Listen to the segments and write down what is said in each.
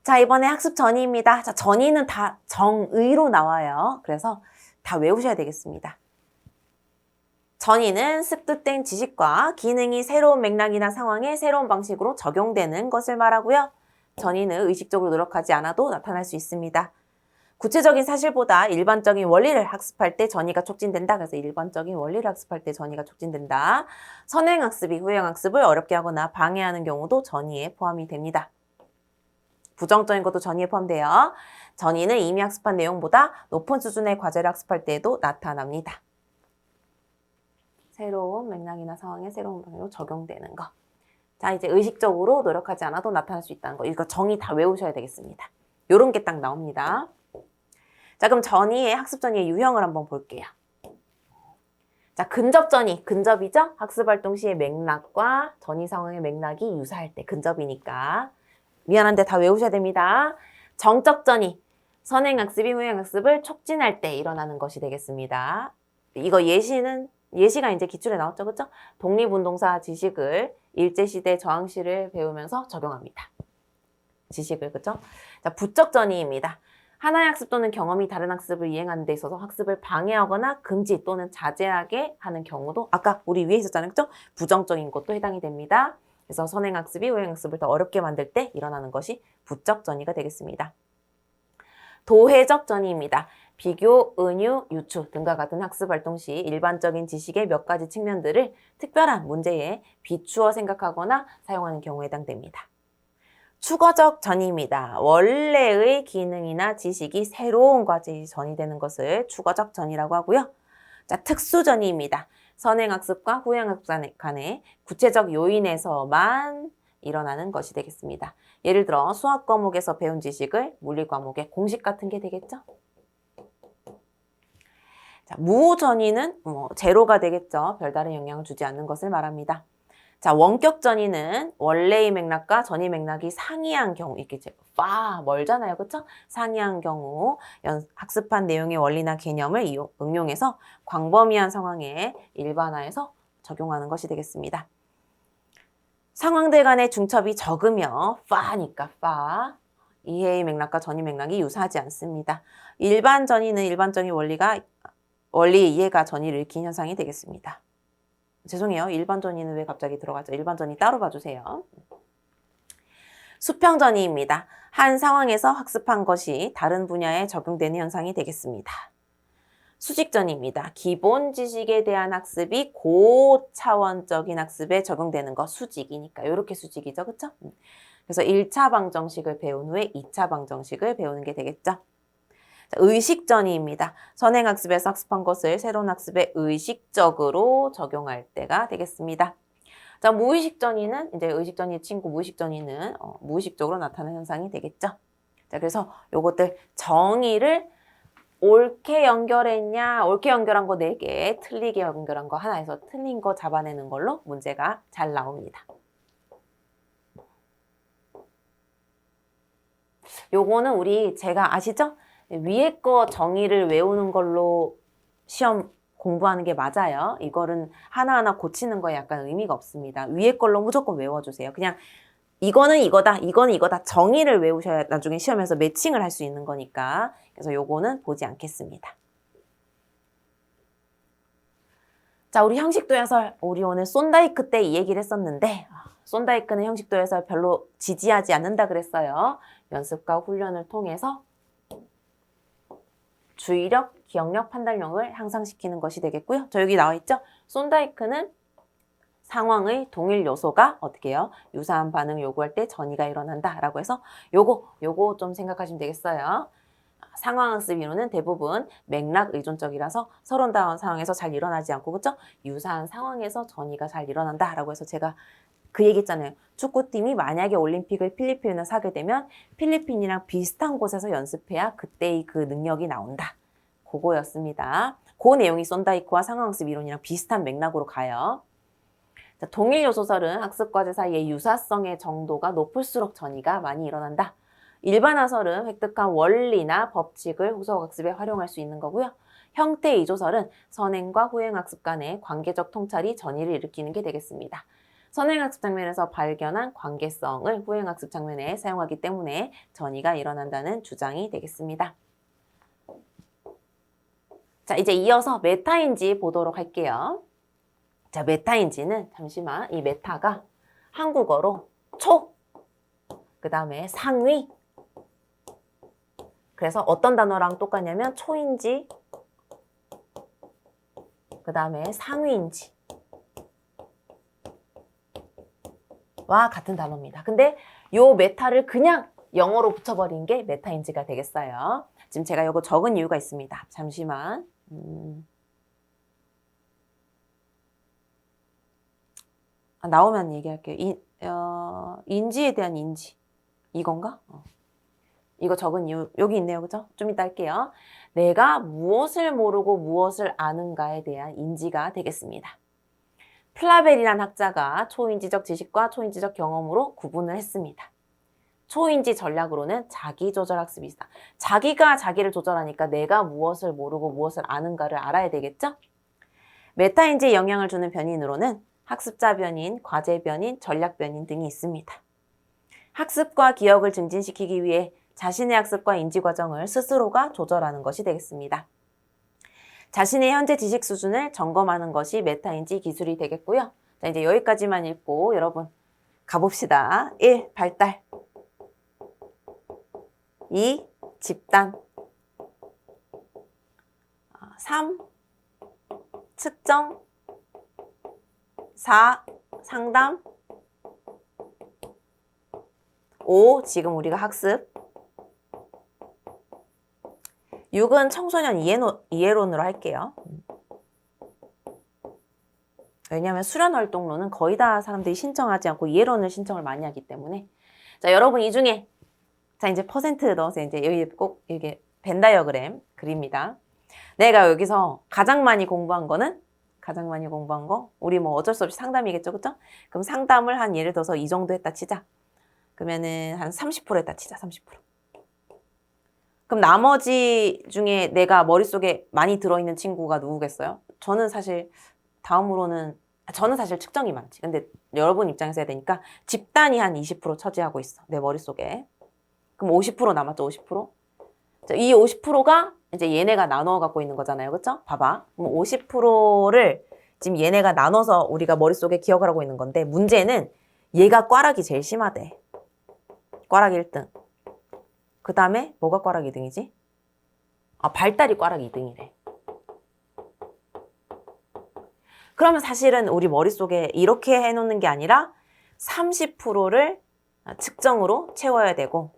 자, 이번에 학습 전의입니다. 자, 전의는 다 정의로 나와요. 그래서 다 외우셔야 되겠습니다. 전의는 습득된 지식과 기능이 새로운 맥락이나 상황에 새로운 방식으로 적용되는 것을 말하고요. 전의는 의식적으로 노력하지 않아도 나타날 수 있습니다. 구체적인 사실보다 일반적인 원리를 학습할 때 전의가 촉진된다. 그래서 일반적인 원리를 학습할 때 전의가 촉진된다. 선행학습이 후행학습을 어렵게 하거나 방해하는 경우도 전의에 포함이 됩니다. 부정적인 것도 전의에 포함돼요. 전의는 이미 학습한 내용보다 높은 수준의 과제를 학습할 때에도 나타납니다. 새로운 맥락이나 상황에 새로운 방향으로 적용되는 거. 자, 이제 의식적으로 노력하지 않아도 나타날 수 있다는 거. 이거 정의 다 외우셔야 되겠습니다. 요런 게 딱 나옵니다. 자, 그럼 전의의 학습 전의의 유형을 한번 볼게요. 자, 근접 전의, 근접이죠? 학습 활동 시의 맥락과 전의 상황의 맥락이 유사할 때 근접이니까. 미안한데 다 외우셔야 됩니다. 정적 전의, 선행학습이 후행학습을 촉진할 때 일어나는 것이 되겠습니다. 이거 예시가 이제 기출에 나왔죠, 그렇죠? 독립운동사 지식을 일제시대 저항시를 배우면서 적용합니다. 지식을, 그렇죠? 자, 부적 전의입니다. 하나의 학습 또는 경험이 다른 학습을 이행하는 데 있어서 학습을 방해하거나 금지 또는 자제하게 하는 경우도 아까 우리 위에 있었잖아요, 그렇죠? 부정적인 것도 해당이 됩니다. 그래서 선행학습이 후행학습을 더 어렵게 만들 때 일어나는 것이 부적 전의가 되겠습니다. 도해적 전의입니다. 비교, 은유, 유추 등과 같은 학습 활동 시 일반적인 지식의 몇 가지 측면들을 특별한 문제에 비추어 생각하거나 사용하는 경우에 해당됩니다. 추가적 전의입니다. 원래의 기능이나 지식이 새로운 과제에 전이되는 것을 추가적 전의라고 하고요. 자, 특수 전의입니다. 선행학습과 후행학습 간의 구체적 요인에서만 일어나는 것이 되겠습니다. 예를 들어 수학 과목에서 배운 지식을 물리 과목의 공식 같은 게 되겠죠. 자, 무전의는 제로가 되겠죠. 별다른 영향을 주지 않는 것을 말합니다. 자, 원격 전의는 원래의 맥락과 전의 맥락이 상이한 경우, 이렇게 멀잖아요, 그렇죠? 상이한 경우 학습한 내용의 원리나 개념을 응용해서 광범위한 상황에 일반화해서 적용하는 것이 되겠습니다. 상황들 간의 중첩이 적으며 파니까 이해의 맥락과 전의 맥락이 유사하지 않습니다. 일반 전의는 일반적인 원리의 이해가 전의를 일으킨 현상이 되겠습니다. 죄송해요. 일반 전의는 왜 갑자기 들어가죠? 일반 전의 따로 봐주세요. 수평 전의입니다. 한 상황에서 학습한 것이 다른 분야에 적용되는 현상이 되겠습니다. 수직 전의입니다. 기본 지식에 대한 학습이 고차원적인 학습에 적용되는 거 수직이니까 이렇게 수직이죠. 그렇죠? 그래서 1차 방정식을 배운 후에 2차 방정식을 배우는 게 되겠죠. 의식 전의입니다. 선행학습에서 학습한 것을 새로운 학습에 의식적으로 적용할 때가 되겠습니다. 자, 무의식 전의는 이제 의식 전의의 친구 무의식 전의는 무의식적으로 나타나는 현상이 되겠죠. 자, 그래서 요것들 정의를 옳게 연결했냐, 옳게 연결한 거 4개, 틀리게 연결한 거 하나 해서 틀린 거 잡아내는 걸로 문제가 잘 나옵니다. 요거는 제가 아시죠? 위에 거 정의를 외우는 걸로 시험 공부하는 게 맞아요. 이거는 하나하나 고치는 거에 약간 의미가 없습니다. 위에 걸로 무조건 외워주세요. 그냥 이거는 이거다, 이거는 이거다. 정의를 외우셔야 나중에 시험에서 매칭을 할 수 있는 거니까. 그래서 요거는 보지 않겠습니다. 자, 우리 형식도 해설. 우리 오늘 쏜다이크 때 이 얘기를 했었는데 쏜다이크는 형식도 해설 별로 지지하지 않는다 그랬어요. 연습과 훈련을 통해서 주의력, 기억력, 판단력을 향상시키는 것이 되겠고요. 저 여기 나와 있죠? 쏜다이크는 상황의 동일 요소가 어떻게 해요? 유사한 반응을 요구할 때 전이가 일어난다 라고 해서 요거 좀 생각하시면 되겠어요. 상황학습 이론은 대부분 맥락 의존적이라서 서로 다른 상황에서 잘 일어나지 않고 그렇죠? 유사한 상황에서 전이가 잘 일어난다 라고 해서 제가 그 얘기 있잖아요. 축구팀이 만약에 올림픽을 필리핀에서 하게 되면 필리핀이랑 비슷한 곳에서 연습해야 그때의 그 능력이 나온다. 그거였습니다. 그 내용이 쏜다이크와 상황학습 이론이랑 비슷한 맥락으로 가요. 자, 동일 요소설은 학습과제 사이의 유사성의 정도가 높을수록 전이가 많이 일어난다. 일반화설은 획득한 원리나 법칙을 후속학습에 활용할 수 있는 거고요. 형태 이조설은 선행과 후행학습 간의 관계적 통찰이 전이를 일으키는 게 되겠습니다. 선행학습 장면에서 발견한 관계성을 후행학습 장면에 사용하기 때문에 전이가 일어난다는 주장이 되겠습니다. 자, 이제 이어서 메타인지 보도록 할게요. 자, 메타인지는 잠시만, 이 메타가 한국어로 초, 그 다음에 상위. 그래서 어떤 단어랑 똑같냐면 초인지, 그 다음에 상위인지 와 같은 단어입니다. 근데 요 메타를 그냥 영어로 붙여버린 게 메타인지가 되겠어요. 지금 제가 이거 적은 이유가 있습니다. 잠시만. 나오면 얘기할게요. 인지에 대한 인지. 이건가? 이거 적은 이유, 여기 있네요. 그죠? 좀 이따 할게요. 내가 무엇을 모르고 무엇을 아는가에 대한 인지가 되겠습니다. 플라벨이란 학자가 초인지적 지식과 초인지적 경험으로 구분을 했습니다. 초인지 전략으로는 자기조절학습이 있다. 자기가 자기를 조절하니까 내가 무엇을 모르고 무엇을 아는가를 알아야 되겠죠? 메타인지에 영향을 주는 변인으로는 학습자 변인, 과제 변인, 전략 변인 등이 있습니다. 학습과 기억을 증진시키기 위해 자신의 학습과 인지 과정을 스스로가 조절하는 것이 되겠습니다. 자신의 현재 지식 수준을 점검하는 것이 메타인지 기술이 되겠고요. 자, 이제 여기까지만 읽고 여러분 가봅시다. 1. 발달 2. 집단 3. 측정 4. 상담 5. 지금 우리가 학습 6은 청소년 이해론으로 할게요. 왜냐하면 수련활동론은 거의 다 사람들이 신청하지 않고 이해론을 신청을 많이 하기 때문에. 자, 여러분 이 중에 자 이제 퍼센트 넣어서 이제 여기 꼭 이게 벤 다이어그램 그립니다. 내가 여기서 가장 많이 공부한 거 우리 뭐 어쩔 수 없이 상담이겠죠, 그쵸? 그럼 상담을 한 예를 들어서 이 정도 했다 치자. 그러면은 한 30% 했다 치자, 30%. 그럼 나머지 중에 내가 머릿속에 많이 들어있는 친구가 누구겠어요? 저는 사실 측정이 많지. 근데 여러분 입장에서 해야 되니까 집단이 한 20% 차지하고 있어. 내 머릿속에. 그럼 50% 남았죠, 50%? 자, 이 50%가 이제 얘네가 나눠 갖고 있는 거잖아요. 그쵸? 봐봐. 그럼 50%를 지금 얘네가 나눠서 우리가 머릿속에 기억을 하고 있는 건데 문제는 얘가 꽈락이 제일 심하대. 꽈락 1등. 그 다음에 뭐가 꽈락 2등이지? 발달이 꽈락 2등이래. 그러면 사실은 우리 머릿속에 이렇게 해놓는 게 아니라 30%를 측정으로 채워야 되고,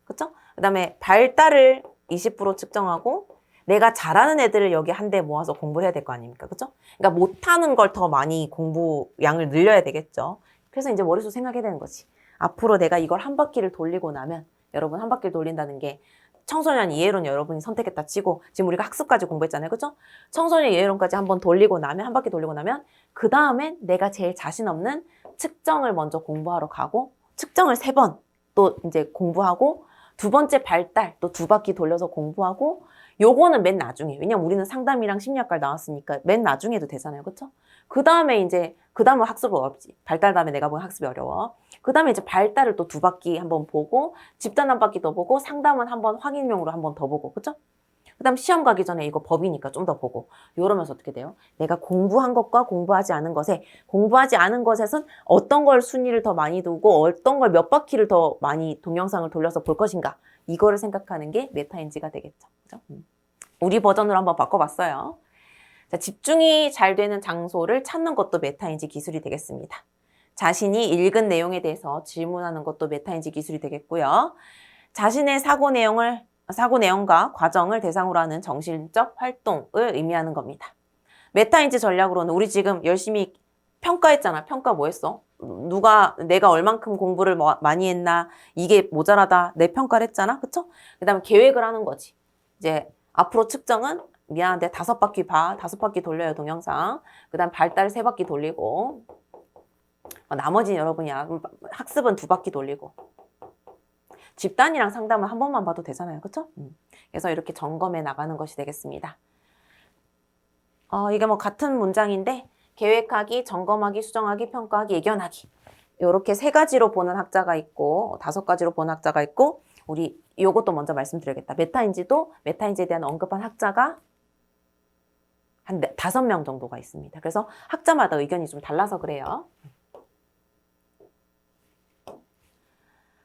그쵸? 그 다음에 발달을 20% 측정하고 내가 잘하는 애들을 여기 한데 모아서 공부를 해야 될 거 아닙니까? 그쵸? 그러니까 못하는 걸 더 많이 공부 양을 늘려야 되겠죠. 그래서 이제 머릿속 생각해야 되는 거지. 앞으로 내가 이걸 한 바퀴를 돌리고 나면 여러분 한 바퀴를 돌린다는 게 청소년 이해론 여러분이 선택했다 치고 지금 우리가 학습까지 공부했잖아요. 그죠? 청소년 이해론까지 한번 돌리고 나면 한 바퀴 돌리고 나면 그 다음엔 내가 제일 자신 없는 측정을 먼저 공부하러 가고 측정을 3번 또 이제 공부하고 두 번째 발달 또 2바퀴 돌려서 공부하고 요거는 맨 나중에. 왜냐면 우리는 상담이랑 심리학과를 나왔으니까 맨 나중에도 되잖아요. 그쵸? 그 다음에 학습은 어렵지. 발달 다음에 내가 보기엔 학습이 어려워. 그 다음에 이제 발달을 또 2바퀴 한번 보고 집단 한 바퀴 더 보고 상담은 한번 확인용으로 한번 더 보고. 그쵸? 그 다음 시험 가기 전에 이거 법이니까 좀 더 보고. 이러면서 어떻게 돼요? 내가 공부한 것과 공부하지 않은 것에선 어떤 걸 순위를 더 많이 두고 어떤 걸 몇 바퀴를 더 많이 동영상을 돌려서 볼 것인가. 이거를 생각하는 게 메타인지가 되겠죠. 그죠? 우리 버전으로 한번 바꿔봤어요. 자, 집중이 잘 되는 장소를 찾는 것도 메타인지 기술이 되겠습니다. 자신이 읽은 내용에 대해서 질문하는 것도 메타인지 기술이 되겠고요. 자신의 사고 내용과 과정을 대상으로 하는 정신적 활동을 의미하는 겁니다. 메타인지 전략으로는 우리 지금 열심히 평가했잖아. 평가 뭐 했어? 내가 얼만큼 공부를 많이 했나, 이게 모자라다, 내 평가를 했잖아. 그쵸? 그 다음에 계획을 하는 거지. 이제 앞으로 측정은 미안한데 5바퀴 5바퀴 돌려요, 동영상. 그 다음 발달 3바퀴 돌리고. 나머지는 여러분이 학습은 2바퀴 돌리고. 집단이랑 상담은 한 번만 봐도 되잖아요. 그쵸? 그래서 이렇게 점검해 나가는 것이 되겠습니다. 이게 뭐 같은 문장인데 계획하기, 점검하기, 수정하기, 평가하기, 예견하기. 이렇게 3가지로 보는 학자가 있고 5가지로 보는 학자가 있고 우리 요것도 먼저 말씀드려야겠다. 메타인지에 대한 언급한 학자가 한 5명 정도가 있습니다. 그래서 학자마다 의견이 좀 달라서 그래요.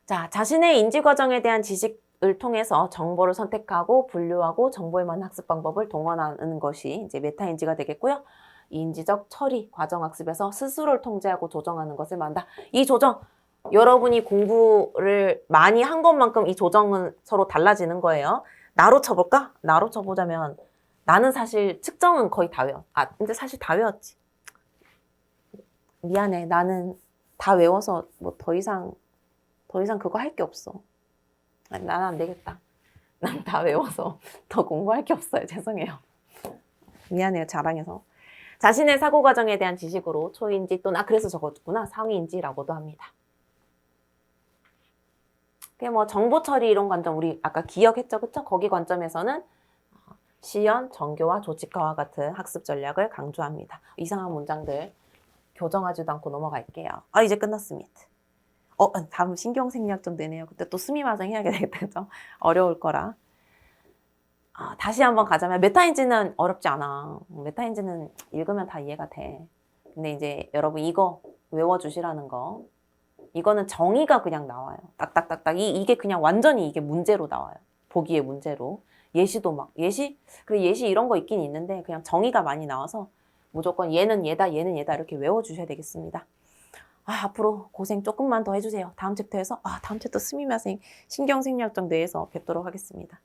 자, 자신의 인지 과정에 대한 지식을 통해서 정보를 선택하고 분류하고 정보에 맞는 학습 방법을 동원하는 것이 이제 메타인지가 되겠고요. 이 인지적 처리 과정 학습에서 스스로를 통제하고 조정하는 것을 말한다. 이 조정, 여러분이 공부를 많이 한 것만큼 이 조정은 서로 달라지는 거예요. 나로 쳐볼까? 나로 쳐보자면 나는 사실 측정은 거의 다 외워. 근데 사실 다 외웠지. 미안해. 나는 다 외워서 뭐 더 이상 그거 할 게 없어. 나는 안 되겠다. 난 다 외워서 더 공부할 게 없어요. 죄송해요. 미안해요. 자랑해서. 자신의 사고 과정에 대한 지식으로 초인지 또는 그래서 적었구나. 상위인지라고도 합니다. 그게 뭐 정보 처리 이런 관점 우리 아까 기억했죠, 그쵸? 거기 관점에서는 시연, 정교화, 조직화와 같은 학습 전략을 강조합니다. 이상한 문장들 교정하지도 않고 넘어갈게요. 이제 끝났습니다. 다음 신경생리학 좀 되네요. 그때 또 수미마정 해야 되겠죠? 어려울 거라. 다시 한번 가자면 메타인지는 어렵지 않아. 메타인지는 읽으면 다 이해가 돼. 근데 이제 여러분 이거 외워주시라는 거. 이거는 정의가 그냥 나와요. 딱딱딱딱. 이게 그냥 완전히 이게 문제로 나와요. 보기에 문제로. 예시도 막 그래 예시 이런 거 있긴 있는데 그냥 정의가 많이 나와서 무조건 얘는 얘다 얘는 얘다 이렇게 외워주셔야 되겠습니다. 앞으로 고생 조금만 더 해주세요. 다음 챕터에서 다음 챕터 스미마생 신경생리학적 뇌에서 뵙도록 하겠습니다.